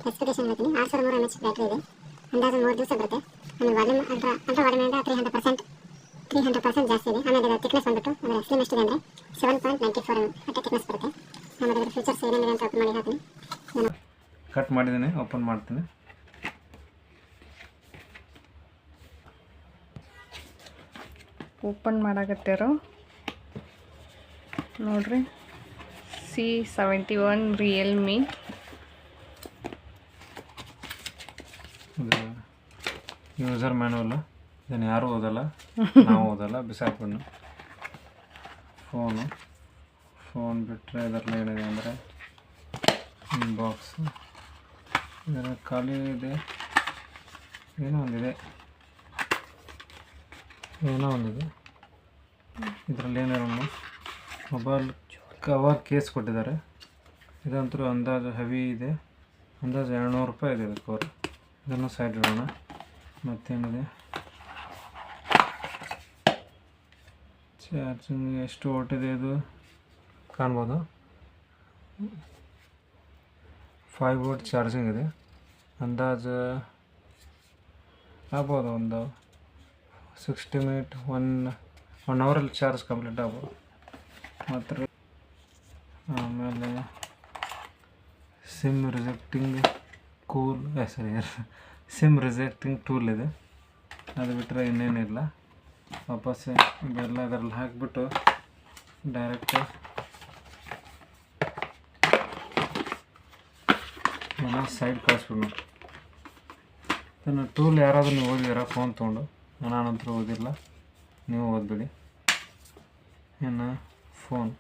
Specification ಹೇಳ್ತೀನಿ. 6300 mAh battery ಇದೆ. ಅಂದಾಜು 3 ದಿವಸ ಬರುತ್ತೆ. ಆಮೇಲೆ ವಾಲ್ಯೂಮ್ ಅಲ್ಟ್ರಾ ವಾಲ್ಯೂಮ್ 300% ಜಾಸ್ತಿ ಇದೆ. ಆಮೇಲೆ ಅದರ ಥಿಕ್ನೆಸ್ ಬಂದ್ಬಿಟ್ಟು ಅದರ ಸ್ಲಿಮ್ ಎಷ್ಟಿದೆ ಅಂದರೆ 7.94 ಅಷ್ಟೇ ಥಿಕ್ನೆಸ್ ಬರುತ್ತೆ. ಆಮೇಲೆ ಅದರ ಫೀಚರ್ಸ್ ಏನೇನಿದೆ ಅಂತ ಓಪನ್ ಮಾಡಿ ಹಾಕ್ತೀನಿ. ಕಟ್ ಮಾಡಿದ್ದೀನಿ, ಓಪನ್ ಮಾಡ್ತೀನಿ. ಓಪನ್ ಮಾಡಾಕತ್ತಾರೋ ನೋಡ್ರಿ. C71 Realme. User manual. ಇದನ್ನು ಯಾರೂ ಓದಲ್ಲ, ನಾವು ಓದಲ್ಲ, ಬಿಸಾಕ್ಬಿಡ್ನು. ಫೋನ್ ಬಿಟ್ಟರೆ ಇದರಲ್ಲಿ ಏನಿದೆ ಅಂದರೆ ಬಾಕ್ಸ್, ಇದರ ಖಾಲಿ ಇದೆ. ಏನೋ ಒಂದಿದೆ ಇದರಲ್ಲಿ ಏನೇನೋ ಮೊಬೈಲ್ ಕವರ್ ಕೇಸ್ ಕೊಟ್ಟಿದ್ದಾರೆ. ಇದಂತೂ ಅಂದಾಜು ಹೆವಿ ಇದೆ, ಅಂದಾಜು 200 ರೂಪಾಯಿ ಇದೆ ಇದು ಕವರ್. ಇದನ್ನು ಸೈಡ್ ಇಡೋಣ. ಮತ್ತೇನಿದೆ, ಚಾರ್ಜಿಂಗ್ ಎಷ್ಟು ವೋಲ್ಟ್ ಇದೆ ಇದು ಕಾಣ್ಬೋದು. 5 ವೋಲ್ಟ್ ಚಾರ್ಜಿಂಗ್ ಇದೆ. ಅಂದಾಜು ಆಗ್ಬೋದು ಒಂದು 60 ಮಿನಿಟ್, ಒನ್ ಅವರಲ್ಲಿ ಚಾರ್ಜ್ ಕಂಪ್ಲೀಟ್ ಆಗ್ಬೋದು. ಮತ್ತು ಆಮೇಲೆ ಸಿಮ್ ರಿಜೆಕ್ಟಿಂಗ್ ಟೂಲ್ ಇದೆ. ಅದು ಬಿಟ್ಟರೆ ಇನ್ನೇನಿಲ್ಲ. ವಾಪಸ್ ಇದೆಲ್ಲ ಅದರಲ್ಲಿ ಹಾಕಿಬಿಟ್ಟು ಡೈರೆಕ್ಟ್ ಸೈಡ್ ಕಳಿಸ್ಬಿಡು. ಇದನ್ನು ಟೂಲ್ ಯಾರಾದರೂ ನೀವು ಓದಿದ್ದೀರಾ ಫೋನ್ ತೊಗೊಂಡು? ನಾನಂತೂ ಓದಿಲ್ಲ, ನೀವು ಓದ್ಬೇಡಿ. ಇನ್ನು ಫೋನ್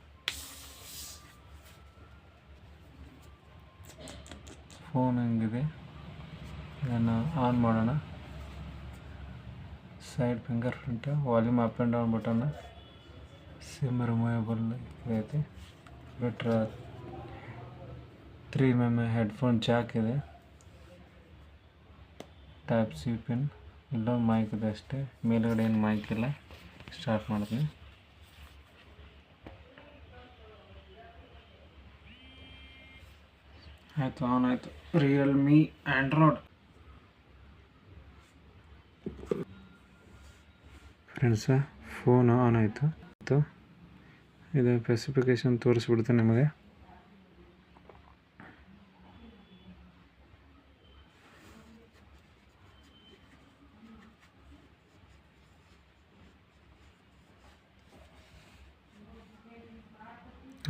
ಹೆಂಗಿದೆ ಇದನ್ನು ಆನ್ ಮಾಡೋಣ. Side finger print, volume up and down button, sim removable ಐತಿ. ಬಿಟ್ರೆ 3mm ಹೆಡ್ಫೋನ್ ಜಾಕ್ ಇದೆ. ಟೈಪ್ ಸಿ ಪಿನ್, ಇಲ್ಲೊಂದು ಮೈಕ್ ಇದೆ ಅಷ್ಟೇ, ಮೇಲ್ಗಡೆ ಏನು ಮೈಕ್ ಇಲ್ಲ. ಸ್ಟಾರ್ಟ್ ಮಾಡ್ತೀನಿ. ಆಯಿತು, ಆನ್ ಆಯಿತು. Realme Android. Friends, phone on ಆಯಿತು. ಇದು ಸ್ಪೆಸಿಫಿಕೇಶನ್ ತೋರಿಸ್ಬಿಡ್ತೀನಿ ನಿಮಗೆ.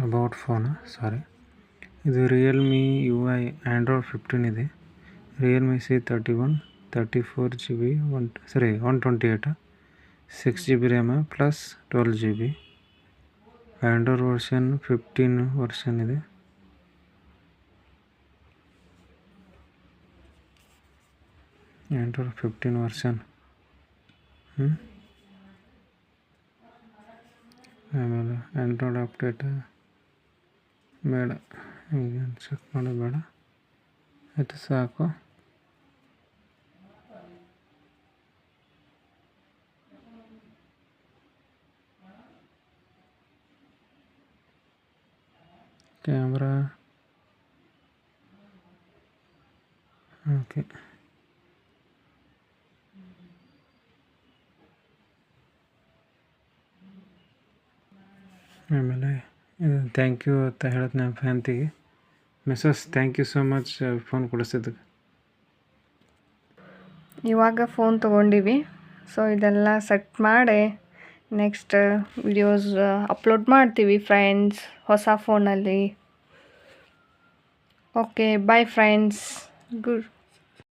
ಅಬೌಟ್ ಫೋನ್, ಇದು ರಿಯಲ್ಮಿ UI ಆ್ಯಂಡ್ರಾಯ್ಡ್ 15 ಇದೆ. Realme C31 34GB 128 6GB RAM plus 12GB. Android version 15 version ಇದೆ. Android 15 version. ಆಮೇಲೆ ಆ್ಯಂಡ್ರಾಯ್ಡ್ ಅಪ್ಡೇಟ್ ಬೇಡ, ಈಗ ಚೆಕ್ ಮಾಡೋದು ಬೇಡ. ಆಯಿತು, ಸಾಕು. Camera okay. ಆಮೇಲೆ ಥ್ಯಾಂಕ್ ಯು ಅಂತ ಹೇಳೋದು ನನ್ನ ಫ್ಯಾನ್ತಿಗೆ. Missus, thank you so much phone ಕೊಡಿಸಿದ್ದಕ್ಕೆ. ಇವಾಗ ಫೋನ್ ತೊಗೊಂಡಿವಿ. ಸೊ ಇದೆಲ್ಲ ಸೆಟ್ ಮಾಡಿ ನೆಕ್ಸ್ಟ್ ವಿಡಿಯೋಸ್ ಅಪ್ಲೋಡ್ ಮಾಡ್ತೀವಿ ಫ್ರೆಂಡ್ಸ್, ಹೊಸ ಫೋನಲ್ಲಿ. Okay, bye friends. ಗುಡ್.